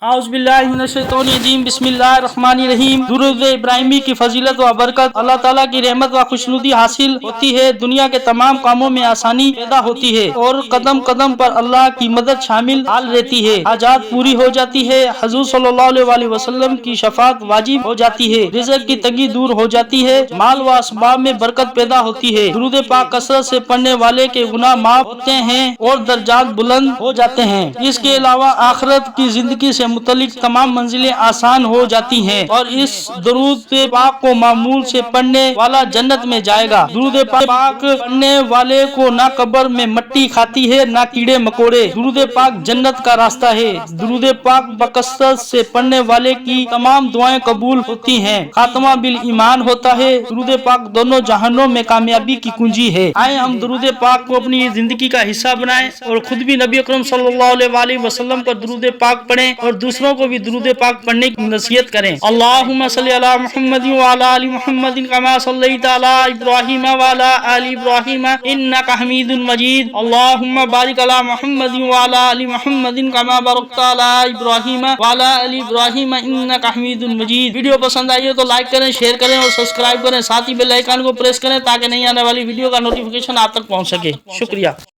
اعوذ باللہ من الشیطان الرجیم بسم اللہ الرحمن الرحیم۔ درود ابراہیمی کی فضیلت و برکت اللہ تعالیٰ کی رحمت و خوشنودی حاصل ہوتی ہے، دنیا کے تمام کاموں میں آسانی پیدا ہوتی ہے اور قدم قدم پر اللہ کی مدد شامل حال رہتی ہے، حاجات پوری ہو جاتی ہے، حضور صلی اللہ علیہ وسلم کی شفاعت واجب ہو جاتی ہے، رزق کی تنگی دور ہو جاتی ہے، مال و اسباب میں برکت پیدا ہوتی ہے، درود پاک کثرت سے پڑھنے والے کے گناہ معاف ہوتے ہیں اور درجات بلند ہو جاتے ہیں۔ اس کے علاوہ آخرت کی زندگی سے متعلق تمام منزلیں آسان ہو جاتی ہیں اور اس درود پاک کو معمول سے پڑھنے والا جنت میں جائے گا۔ درود پاک پڑھنے والے کو نہ قبر میں مٹی کھاتی ہے نہ کیڑے مکوڑے۔ درود پاک جنت کا راستہ ہے۔ درود پاک بکثرت سے پڑھنے والے کی تمام دعائیں قبول ہوتی ہیں، خاتمہ بالایمان ہوتا ہے۔ درود پاک دونوں جہانوں میں کامیابی کی کنجی ہے۔ آئے ہم درود پاک کو اپنی زندگی کا حصہ بنائیں اور خود بھی نبی اکرم صلی اللہ علیہ وسلم پر درود پاک پڑھیں اور دوسروں کو بھی درود پاک پڑھنے کی نصیحت کریں۔ اللہم صلی علی محمد وعلی آل محمد کما صلیت علی ابراہیم وعلی آل ابراہیم انک حمید مجید۔ اللہم بارک علی محمد وعلی آل محمد کما بارکت علی ابراہیم وعلی آل ابراہیم انک حمید مجید۔ ویڈیو پسند آئی ہو تو لائک کریں، شیئر کریں اور سبسکرائب کریں، ساتھ ہی بیل آئیکن کو پریس کریں تاکہ نئی آنے والی ویڈیو کا نوٹیفیکیشن آپ تک پہنچ سکے۔ شکریہ۔